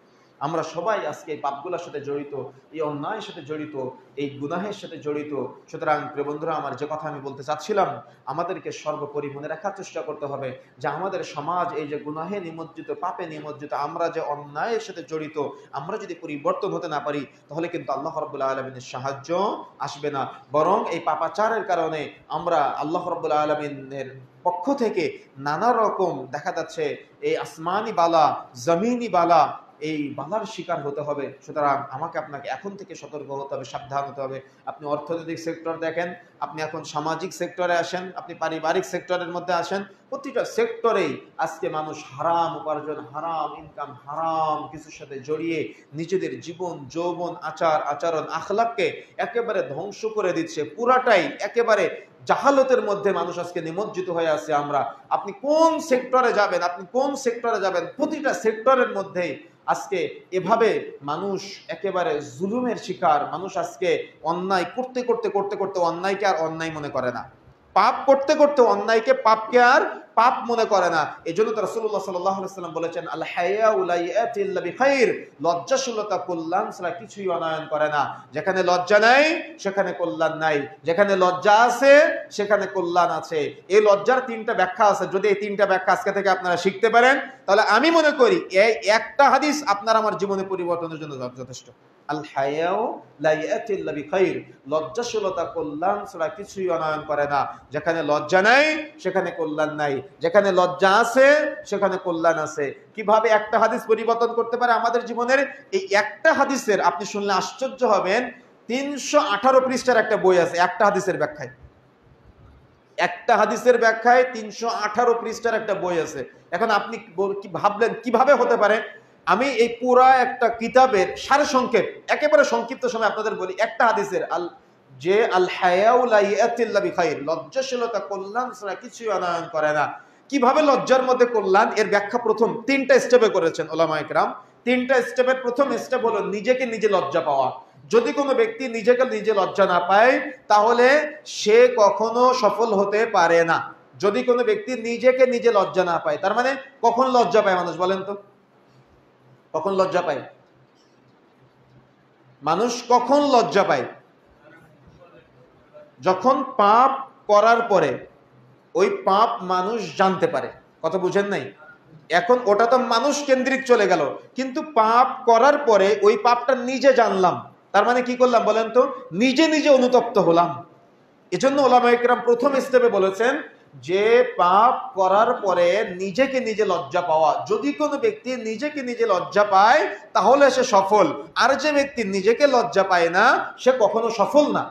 আমরা সবাই আজকে এই পাপগুলোর সাথে জড়িত, এই অন্যায়ের সাথে জড়িত, এই গুনাহের সাথে জড়িত। সুতরাং প্রিয় বন্ধুরা আমার, যে কথা আমি বলতে চাচ্ছিলাম, আমাদেরকে সর্বোপরি মনে রাখার চেষ্টা করতে হবে যে আমাদের সমাজ এই যে গুনাহে নিমজ্জিত, পাপে নিমজ্জিত, আমরা যে অন্যায়ের সাথে জড়িত, আমরা যদি পরিবর্তন হতে না পারি তাহলে কিন্তু আল্লাহ রাব্বুল আলামিনের সাহায্য আসবে না। বরং এই পাপাচারের কারণে আমরা আল্লাহ রাব্বুল আলামিনের পক্ষ থেকে নানা রকম দেখা যাচ্ছে এই আসমানি বালা, জমিনি বালা, এই বাধার শিকার হতে হবে। সুতরাং আমাকে আপনাকে এখন থেকে সতর্ক হতে হবে, সাবধান হতে হবে। আপনি অর্থনৈতিক সেক্টর দেখেন, আপনি এখন সামাজিক সেক্টরে আসেন, আপনি পারিবারিক সেক্টরের মধ্যে আসেন, প্রতিটা সেক্টরেই আজকে মানুষ হারাম উপার্জন, হারাম ইনকাম, হারাম কিছুর সাথে জড়িয়ে নিজেদের জীবন যৌবন, আচার আচরণ, আখলাককে একেবারে ধ্বংস করে দিচ্ছে। পুরাটাই একেবারে জাহালতের মধ্যে মানুষ আজকে নিমজ্জিত হয়ে আছে। আপনি কোন সেক্টরে যাবেন, প্রতিটা সেক্টরের মধ্যেই আজকে এভাবে মানুষ একেবারে জুলুমের শিকার। মানুষ আজকে অন্যায় করতে করতে করতে করতে অন্যায়কে আর অন্যায় মনে করে না, পাপ করতে করতে অন্যায়কে পাপকে আর পাপ মনে করে না। এজন্য তো রাসূলুল্লাহ সাল্লাল্লাহু আলাইহি ওয়াসাল্লাম বলেছেন, আল হায়াউ লা ইয়াতি ইল্লা বিখাইর, লজ্জাশীলতা কল্যাণ ছাড়া কিছুই অনায়ন করে না। যেখানে লজ্জা নাই সেখানে কল্যাণ নাই, যেখানে লজ্জা আছে সেখানে কল্যাণ আছে। এই লজ্জার তিনটা ব্যাখ্যা আছে। যদি এই তিনটা ব্যাখ্যা আজকে থেকে আপনারা শিখতে পারেন তাহলে আমি মনে করি এই একটা হাদিস আপনার আমার জীবনে পরিবর্তনের জন্য যথেষ্ট। আল হায়াউ লা ইয়াতি ইল্লা বিখাইর, লজ্জাশীলতা কল্যাণ ছাড়া কিছুই অনায়ন করে না। যেখানে লজ্জা নাই সেখানে কল্যাণ নাই, যেখানে লজ্জা আছে সেখানে কল্যাণ আছে। কিভাবে একটা হাদিস পরিবর্তন করতে পারে আমাদের জীবনের? এই একটা হাদিসের, আপনি শুনলে আশ্চর্য হবেন, 318 পৃষ্ঠার একটা বই আছে একটা হাদিসের ব্যাখ্যায়। একটা হাদিসের ব্যাখ্যায় 318 পৃষ্ঠার একটা বই আছে। এখন আপনি কি ভাবলেন কিভাবে হতে পারে? আমি এই পুরা একটা কিতাবের সারসংক্ষেপ একেবারে সংক্ষিপ্ত সময় আপনাদের বলি। একটা হাদিসের আল হায়াউ লা ইয়াতি ইল্লা বিখাইর, লজ্জাশীলতা কল্যাণ ছাড়া কিছুই অনায়ন করে না। কিভাবে লজ্জার মধ্যে কল্যাণ, এর ব্যাখ্যা প্রথম 3টা স্টেপে করেছেন ওলামায়ে কেরাম। 3টা স্টেপের প্রথম স্টেপ হলো নিজেকে নিজে লজ্জা পাওয়া। যদি কোনো ব্যক্তি নিজেকে নিজে লজ্জা না পায় তাহলে সে কখনো সফল হতে পারে না। যদি কোনো ব্যক্তি নিজেকে নিজে লজ্জা না পায়, তার মানে কখন লজ্জা পায় মানুষ বলেন তো? কখন লজ্জা পায় মানুষ? কখন লজ্জা পায়? যখন পাপ করার পরে ওই পাপ মানুষ জানতে পারে। কথা বুঝেন নাই? এখন ওটা তো মানুষ কেন্দ্রিক চলে গেল, কিন্তু পাপ করার পরে ওই পাপটা নিজে জানলাম, তার মানে কি করলাম বলেন তো? নিজে নিজে অনুতপ্ত হলাম। এজন্য ওলামায়ে কেরাম প্রথম স্টেপে বলেছেন যে পাপ করার পরে নিজেকে নিজে লজ্জা পাওয়া। যদি কোনো ব্যক্তি নিজেকে নিজে লজ্জা পায় তাহলে সে সফল, আর যে ব্যক্তি নিজেকে লজ্জা পায় না সে কখনো সফল না।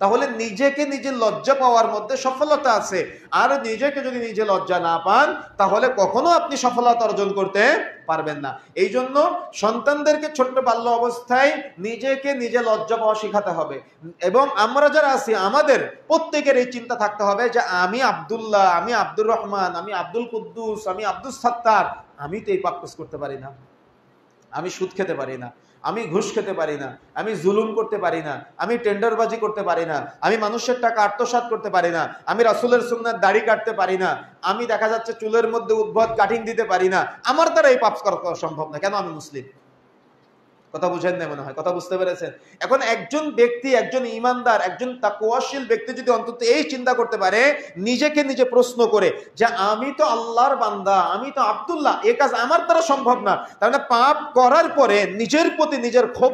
তাহলে নিজেকে নিজে লজ্জা পাওয়ার মধ্যে সফলতা আছে। আর নিজেকে যদি নিজে লজ্জা না পান, তাহলে কখনো আপনি সফলতা অর্জন করতে পারবেন না। এই জন্য সন্তানদেরকে ছোট্ট বাল্য অবস্থায় নিজেকে নিজে লজ্জা পাওয়া শেখাতে হবে। এবং আমরা যারা আছি, আমাদের প্রত্যেকের এই চিন্তা থাকতে হবে যে আমি আব্দুল্লাহ, আমি আব্দুর রহমান, আমি আব্দুল কুদ্দুস, আমি আব্দুল সাত্তার, আমি তো এই পাপ কাজ করতে পারি না, আমি সুদ খেতে পারি না, আমি ঘুষ খেতে পারি না, আমি জুলুম করতে পারি না, আমি টেন্ডারবাজি করতে পারি না, আমি মানুষের টাকা আত্মসাৎ করতে পারি না, আমি রাসূলের সুন্নাত দাড়ি কাটতে পারি না, আমি দেখা যাচ্ছে চুলের মধ্যে উদ্ভট কাটিং দিতে পারি না, আমার দ্বারা এই পাপ করা সম্ভব না। কেন? আমি মুসলিম। কথা বুঝেন না মনে হয়, কথা বুঝতে পেরেছেন? এখন একজন ব্যক্তি, একজন ঈমানদার, একজন তাকওয়াশীল ব্যক্তি যদি অন্তত এই চিন্তা করতে পারে, নিজেকে নিজে প্রশ্ন করে যে আমি তো আল্লাহর বান্দা, আমি তো আব্দুল্লাহ, এই কাজ আমার দ্বারা সম্ভব না, তার মানে পাপ করার পরে নিজের প্রতি নিজের ক্ষোভ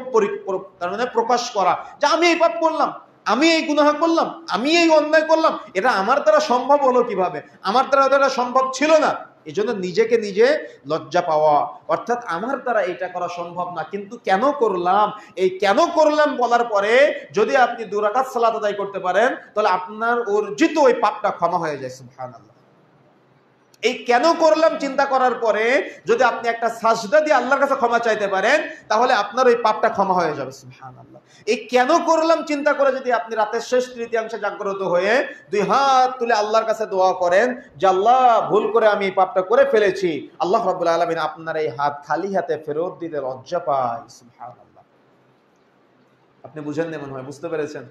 তার মানে প্রকাশ করা যে আমি এই পাপ করলাম, আমি এই গুনাহ করলাম, আমি এই অন্যায় করলাম, এটা আমার দ্বারা সম্ভব হলো কিভাবে? আমার দ্বারা এটা সম্ভব ছিল না। এই জন্য নিজেকে নিজে লজ্জা পাওয়া, অর্থাৎ আমার দ্বারা এটা করা সম্ভব না, কিন্তু কেন করলাম, এই কেন করলাম বলার পরে যদি আপনি 2 রাকাত সালাত আদায় করতে পারেন, তাহলে আপনার অর্জিত ওই পাপটা ক্ষমা হয়ে যায়। সুবহানাল্লাহ। এই কেন করলাম চিন্তা করার পরে যদি আপনি একটা সাজদা দিয়ে আল্লাহর কাছে ক্ষমা চাইতে পারেন, তাহলে আপনার ওই পাপটা ক্ষমা হয়ে যাবে। সুবহানাল্লাহ। এই কেন করলাম চিন্তা করে যদি আপনি রাতের শেষ তৃতীয়াংশে জাগ্রত হয়ে 2 হাত তুলে আল্লাহর কাছে দোয়া করেন যে আল্লাহ, ভুল করে আমি এই পাপটা করে ফেলেছি, আল্লাহ রাব্বুল আলামিন আপনার এই হাত খালি হাতে ফেরত দিতে লজ্জা পায়। সুবহানাল্লাহ। আপনি বুঝেন না মনে হয়, বুঝতে পেরেছেন?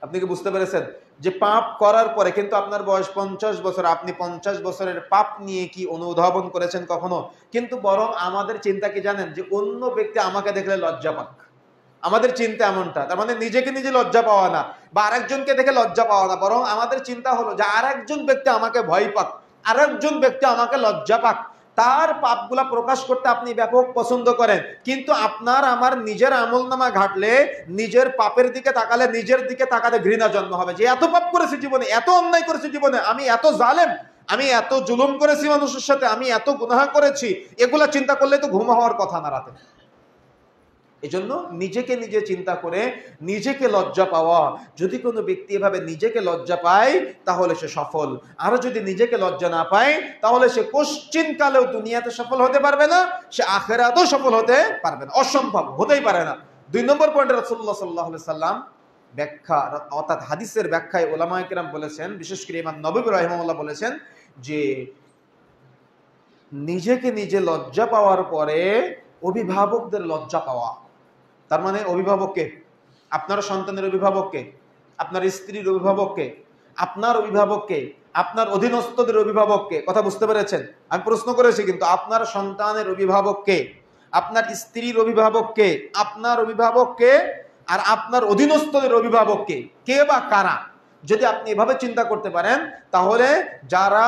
আপনি কি বুঝতে পেরেছেন যে পাপ করার পরে, কিন্তু আপনার বয়স 50 বছর, আপনি 50 বছরের পাপ নিয়ে কি অনুধাবন করেছেন কখনো? কিন্তু বরং আমাদের চিন্তা কি জানেন, যে অন্য ব্যক্তি আমাকে দেখলে লজ্জা পাক। আমাদের চিন্তা এমনটা, তার মানে নিজেকে নিজে লজ্জা পাওয়া না, বা আরেকজনকে দেখে লজ্জা পাওয়া না, বরং আমাদের চিন্তা হলো যে আরেকজন ব্যক্তি আমাকে ভয় পাক, আরেকজন ব্যক্তি আমাকে লজ্জা পাক। তার পাপগুলা প্রকাশ করতে আপনি ব্যাপক পছন্দ করেন, কিন্তু আপনার আমার নিজের আমলনামা ঘাটলে, নিজের পাপের দিকে তাকালে, নিজের দিকে তাকাতে ঘৃণা জন্ম হবে যে এত পাপ করেছি জীবনে, এত অন্যায় করেছি জীবনে, আমি এত জালেম, আমি এত জুলুম করেছি মানুষের সাথে, আমি এত গুনাহ করেছি। এগুলা চিন্তা করলে তো ঘুম হওয়ার কথা না রাতে। এজন্য নিজেকে নিজে চিন্তা করে নিজেকে লজ্জা পাওয়া। যদি কোনো ব্যক্তি এভাবে নিজেকে লজ্জা পায়, তাহলে সে সফল। আর যদি নিজেকে লজ্জা না পায়, তাহলে সে কোশ্চিনকালেও দুনিয়াতে সফল হতে পারবে না, সে আখিরাতেও সফল হতে পারবে না, অসম্ভব, হতেই পারে না। 2 নম্বর পয়েন্টে রাসূলুল্লাহ সাল্লাল্লাহু আলাইহি সাল্লাম ব্যাখ্যা, অর্থাৎ হাদিসের ব্যাখ্যায় উলামায়ে কেরাম বলেছেন, বিশেষ করে ইমাম নববী রাহিমাহুল্লাহ বলেছেন যে নিজেকে নিজে লজ্জা পাওয়ার পরে অভিভাবকদের লজ্জা পাওয়া। তার মানে অভিভাবককে, আপনার সন্তানের অভিভাবককে, আপনার স্ত্রীর অভিভাবককে, আপনার অভিভাবককে, আপনার অধীনস্থদের অভিভাবককে। কথা বুঝতে পেরেছেন? আমি প্রশ্ন করেছি কিন্তু, আপনার সন্তানের অভিভাবককে, আপনার স্ত্রীর অভিভাবককে, আপনার অভিভাবককে, আর আপনার অধীনস্থদের অভিভাবককে, কে বা কারা? যদি আপনি এভাবে চিন্তা করতে পারেন, তাহলে যারা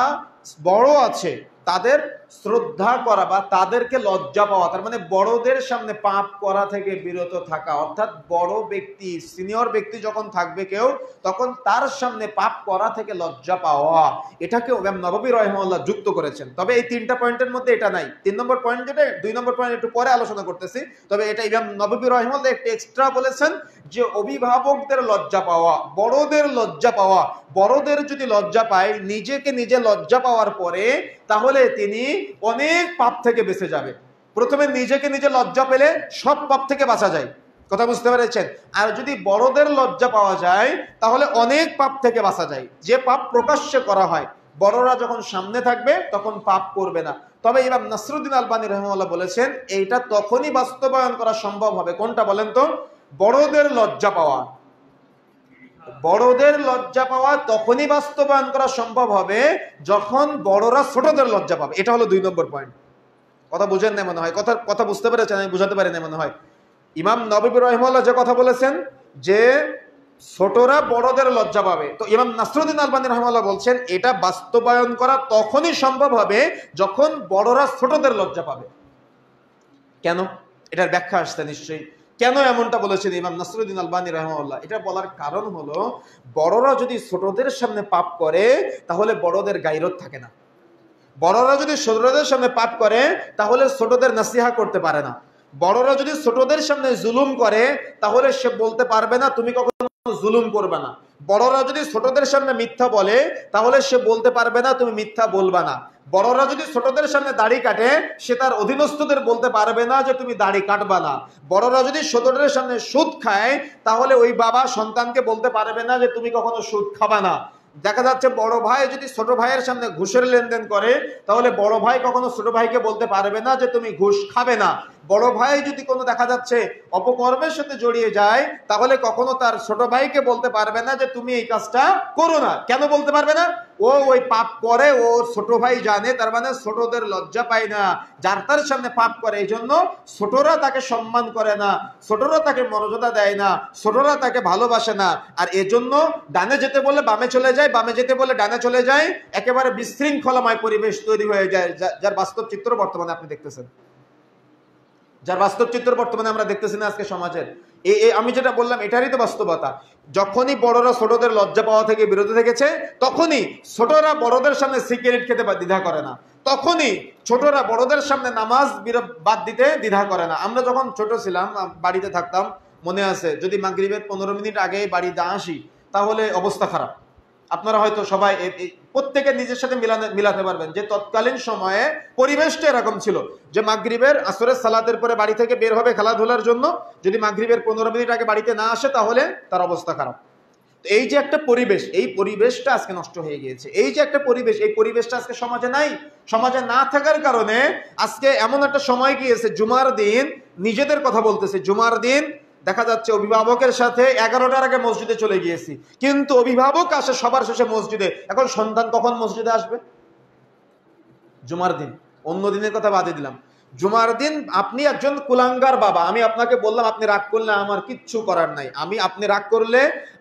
বড় আছে তাদের শ্রদ্ধা করা বা তাদেরকে লজ্জা পাওয়া, তার মানে বড়দের সামনে পাপ করা থেকে বিরত থাকা। অর্থাৎ বড় ব্যক্তি, সিনিয়র ব্যক্তি যখন থাকবে কেউ, তখন তার সামনে পাপ করা থেকে লজ্জা পাওয়া, এটাকে ইমাম নববী রাহিমাহুল্লাহ যুক্ত করেছেন। তবে এই 3টা পয়েন্টের মধ্যে এটা নাই। 3 নম্বর পয়েন্ট যেটা, 2 নম্বর পয়েন্ট একটু পরে আলোচনা করতেছি, তবে এটা ইমাম নববী রাহিমাহুল্লাহ একটু এক্সট্রা বলেছেন যে অভিভাবকদের লজ্জা পাওয়া, বড়দের লজ্জা পাওয়া। বড়দের যদি লজ্জা পায়, নিজেকে নিজে লজ্জা পাওয়ার পরে, তাহলে তিনি অনেক পাপ থেকে বেঁচে যাবে। প্রথমে নিজেকে নিজে লজ্জা পেলে সব পাপ থেকে বাঁচা যায়। কথা বুঝতে পেরেছেন? আর যদি বড়দের লজ্জা পাওয়া যায়, তাহলে অনেক পাপ থেকে বাঁচা যায়, যে পাপ প্রকাশ্যে করা হয়। বড়রা যখন সামনে থাকবে তখন পাপ করবে না। তবে ইমাম নাসরুদ্দিন আলবানী রাহিমাহুল্লাহ বলেছেন এইটা তখনই বাস্তবায়ন করা সম্ভব হবে। কোনটা বলেন তো? বড়দের লজ্জা পাওয়া। বড়দের লজ্জা পাওয়া তখনই বাস্তবায়ন করা সম্ভব হবে যখন বড়রা ছোটদের লজ্জা পাবে। এটা হলো 2 নম্বর পয়েন্ট। কথা বুঝেন না মনে হয়, কথা বুঝতে পেরেছেন? আমি বুঝাতে পারি না মনে হয়। ইমাম নববী রাহিমাহুল্লাহ যে কথা বলেছেন যে ছোটরা বড়দের লজ্জা পাবে, তো ইমাম নাসরুদ্দিন আলবানী রাহিমাহুল্লাহ বলছেন এটা বাস্তবায়ন করা তখনই সম্ভব হবে যখন বড়রা ছোটদের লজ্জা পাবে। কেন? এটার ব্যাখ্যা আসছে নিশ্চয়ই। কেন এমনটা বলেছেন ইমাম নাসরুদ্দিন আলবানী রাহিমাহুল্লাহ? এটা বলার কারণ হলো, বড়রা যদি ছোটদের সামনে পাপ করে, তাহলে বড়দের গায়রত থাকে না। বড়রা যদি ছোটদের সামনে পাপ করে, তাহলে ছোটদের নাসিহা করতে পারে না। বড়রা যদি ছোটদের সামনে জুলুম করে তাহলে সে বলতে পারবে না তুমি কখনো জুলুম করবে না। বড়রা যদি ছোটদের সামনে মিথ্যা বলে তাহলে সে বলতে পারবে না তুমি মিথ্যা বলবা না। বড়রা যদি ছোটদের সামনে দাড়ি কাটে সে তার অধীনস্থদের বলতে পারবে না যে তুমি দাড়ি কাটবা না। বড়রা যদি ছোটদের সামনে সুদ খায় তাহলে ওই বাবা সন্তানকে বলতে পারবে না যে তুমি কখনো সুদ খাবা না। দেখা যাচ্ছে বড় ভাই যদি ছোট ভাইয়ের সামনে ঘুষের লেনদেন করে তাহলে বড় ভাই কখনো ছোট ভাইকে বলতে পারবে না যে তুমি ঘুষ খাবে না। বড় ভাই যদি কোনো দেখা যাচ্ছে অপকর্মের সাথে জড়িয়ে যায় তাহলে কখনো তার ছোট ভাইকে বলতে পারবে না যে তুমি এই কাজটা করো না। কেন বলতে পারবে না? ও ওই পাপ করে, ও ছোট ভাই জানে, তার মানে ছোটদের লজ্জা পায় না, যার তার সামনে পাপ করে। এই জন্য ছোটরা তাকে সম্মান করে না, ছোটরা তাকে মর্যাদা দেয় না, ছোটরা তাকে ভালোবাসে না। আর এজন্য ডানে যেতে বলে বামে চলে যায়, বামে যেতে বলে ডানে চলে যায়, একেবারে বিশৃঙ্খলাময় পরিবেশ তৈরি হয়ে যায়, যার বাস্তব চিত্র বর্তমানে আপনি দেখতেছেন, যার বাস্তব চিত্র বর্তমানে আমরা দেখতেছি না আজকে সমাজের। আমি যেটা বললাম এটারই তো বাস্তবতা। যখনই বড়রা ছোটদের লজ্জা পাওয়া থেকে বিরত থেকেছে তখনই ছোটরা বড়দের সামনে সিগারেট খেতে দ্বিধা করে না, তখনই ছোটরা বড়দের সামনে নামাজ বাদ দিতে দ্বিধা করে না। আমরা যখন ছোট ছিলাম বাড়িতে থাকতাম, মনে আছে, যদি মাগরিবের 15 মিনিট আগে বাড়ি না আসি তাহলে অবস্থা খারাপ। আপনারা হয়তো সবাই প্রত্যেকে নিজের সাথে মিলাতে পারবেন যে তৎকালীন সময়ে পরিবেশটা এরকম ছিল যে মাগরিবের আসরের সালাতের পরে বাড়ি থেকে বের হবে খেলাধুলার জন্য, যদি মাগরিবের 15 মিনিট আগে বাড়িতে না আসে তাহলে তার অবস্থা খারাপ। এই যে একটা পরিবেশ, এই পরিবেশটা আজকে নষ্ট হয়ে গিয়েছে। এই যে একটা পরিবেশ, এই পরিবেশটা আজকে সমাজে নাই। সমাজে না থাকার কারণে আজকে এমন একটা সময় গিয়েছে, জুমার দিন নিজেদের কথা বলতেছে, জুমার দিন দেখা যাচ্ছে অভিভাবকের সাথে 11টার আগে মসজিদে চলে গিয়েছি, কিন্তু অভিভাবক আসে সবার শেষে মসজিদে। এখন সন্তান কখন মসজিদে আসবে? জুমার দিন। অন্য দিনের কথা বাদে দিলাম, জুমার দিন আপনি একজন কুলাঙ্গার বাবা, আমি আপনাকে বললাম আপনি রাগ করলে আমার কিচ্ছু করার নাই, আপনি রাগ করলে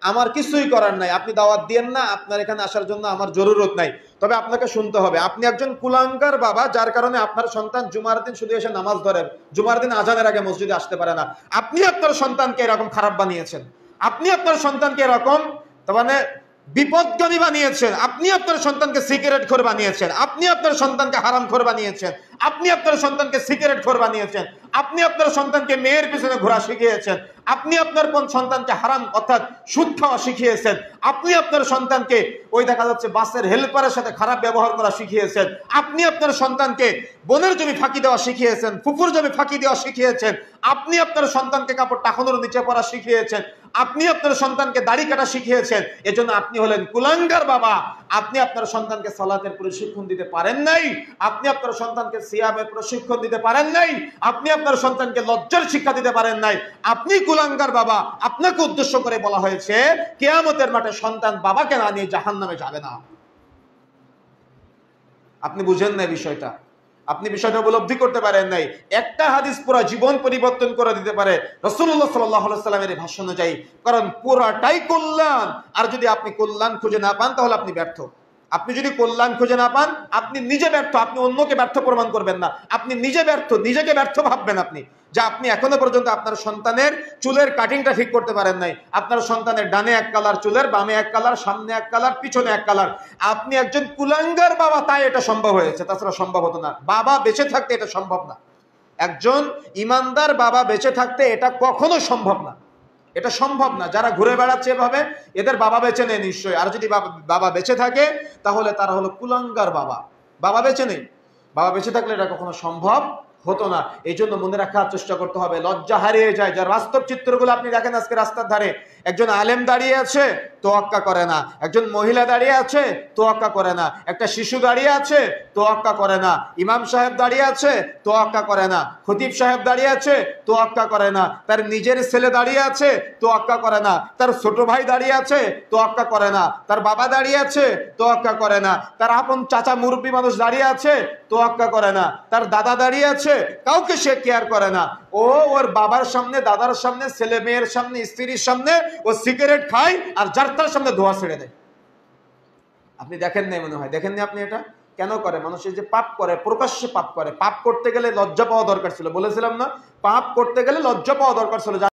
আমার কিছুই করার নাই, আপনি দাওয়াত দিয়েন না, আপনার এখানে আসার জন্য আমার জরুরত নাই, তবে আপনাকে শুনতে হবে। আপনি একজন কুলাঙ্গার বাবা, যার কারণে আপনার সন্তান জুমার দিন শুধু এসে নামাজ ধরে, জুমার দিন আজানের আগে মসজিদে আসতে পারে না। আপনি আপনার সন্তানকে এরকম খারাপ বানিয়েছেন, আপনি আপনার সন্তানকে এরকম মানে বিপদগামী বানিয়েছেন, আপনি আপনার সন্তানকে সিগারেট খোর বানিয়েছেন, আপনি আপনার সন্তানকে হারামখোর বানিয়েছেন, আপনি আপনার সন্তানকে সিগারেট খোর বানিয়েছেন, আপনি আপনার সন্তানকে মেয়ের পিছনে ঘোরা শিখিয়েছেন, আপনি আপনার সন্তানকে হারাম অর্থাৎ সুদ খাওয়া শিখিয়েছেন, আপনি আপনার সন্তানকে ওই দেখা যাচ্ছে বাসের হেল্পারের সাথে খারাপ ব্যবহার করা শিখিয়েছেন, আপনি আপনার সন্তানকে বোনের জমি ফাঁকি দেওয়া শিখিয়েছেন, ফুফুর জমি ফাঁকি দেওয়া শিখিয়েছেন, আপনি আপনার সন্তানকে কাপড় টাকানোর নিচে পড়া শিখিয়েছেন, আপনি আপনার সন্তানকে দাড়ি কাটা শিখিয়েছেন। এজন্য আপনি হলেন কুলাঙ্গার বাবা। আপনি আপনার সন্তানকে সালাতের প্রশিক্ষণ দিতে পারেন নাই, আপনি আপনার সন্তানকে সিয়ামের প্রশিক্ষণ দিতে পারেন নাই, আপনি আপনার সন্তানকে লজ্জার শিক্ষা দিতে পারেন নাই, আপনি কুলাঙ্গার বাবা। আপনাকে উদ্দেশ্য করে বলা হয়েছে কিয়ামতের মাঠে সন্তান বাবাকে না নিয়ে জাহান্নামে যাবে না। আপনি বুঝেন না বিষয়টা, আপনি বিষয়টা উপলব্ধি করতে পারেন নাই। একটা হাদিস পুরো জীবন পরিবর্তন করে দিতে পারে রাসূলুল্লাহ সাল্লাল্লাহু আলাইহি সাল্লামের ভাষণ অনুযায়ী, কারণ পুরাটাই কল্যাণ। আর যদি আপনি কল্যাণ খুঁজে না পান তাহলে আপনি ব্যর্থ। আপনি যদি কল্যাণ খুঁজে না পান আপনি নিজে ব্যর্থ, আপনি অন্যকে ব্যর্থ প্রমাণ করবেন না, আপনি নিজে ব্যর্থ, নিজেকে ব্যর্থ ভাববেন আপনি, যা আপনি এখনো পর্যন্ত আপনার সন্তানের চুলের কাটিংটা ঠিক করতে পারেন নাই। আপনার সন্তানের ডানে এক কালার চুলের, বামে এক কালার, সামনে এক কালার, পিছনে এক কালার। আপনি একজন কুলাঙ্গার বাবা, তাই এটা সম্ভব হয়েছে, তাছাড়া সম্ভব হতো না। বাবা বেঁচে থাকতে এটা সম্ভব না, একজন ইমানদার বাবা বেঁচে থাকতে এটা কখনো সম্ভব না, এটা সম্ভব না। যারা ঘুরে বেড়াচ্ছে এভাবে, এদের বাবা বেঁচে নেই নিশ্চয়ই। আর যদি বাবা বেঁচে থাকে তাহলে তারা হলো কুলাঙ্গার বাবা। বাবা বেঁচে নেই, বাবা বেঁচে থাকলে এটা কখনো সম্ভব হতো না। এই জন্য মনে রাখার চেষ্টা করতে হবে, লজ্জা হারিয়ে যায়। যার বাস্তব চিত্রগুলো আপনি দেখেন আজকে রাস্তার ধারে, একজন আলেম দাঁড়িয়ে আছে তোয়াক্কা করে না, একজন মহিলা দাঁড়িয়ে আছে তোয়াক্কা করে না, একটা শিশু দাঁড়িয়ে আছে তোয়াক্কা করে না, ইমাম সাহেব দাঁড়িয়ে আছে তোয়াক্কা করে না, খতিব সাহেব দাঁড়িয়ে আছে তোয়াক্কা করে না, তার নিজের ছেলে দাঁড়িয়ে আছে তোয়াক্কা করে না, তার ছোট ভাই দাঁড়িয়ে আছে তোয়াক্কা করে না, তার বাবা দাঁড়িয়ে আছে তোয়াক্কা করে না, তার আপন চাচা মুরব্বী মানুষ দাঁড়িয়ে আছে তোয়াক্কা করে না, তার দাদা দাঁড়িয়ে আছে, কাউকে সে কেয়ার করে না। ও ওর বাবার সামনে, দাদার সামনে, ছেলে মেয়ের সামনে, স্ত্রীর সামনে ও সিগারেট খায় আর যার তার সামনে ধোঁয়া ছেড়ে দেয়। আপনি দেখেন নাই মনে হয়, দেখেননি আপনি? এটা কেন করে? মানুষের যে পাপ করে, প্রকাশ্যে পাপ করে। পাপ করতে গেলে লজ্জা পাওয়া দরকার ছিল, বলেছিলাম না? পাপ করতে গেলে লজ্জা পাওয়া দরকার ছিল।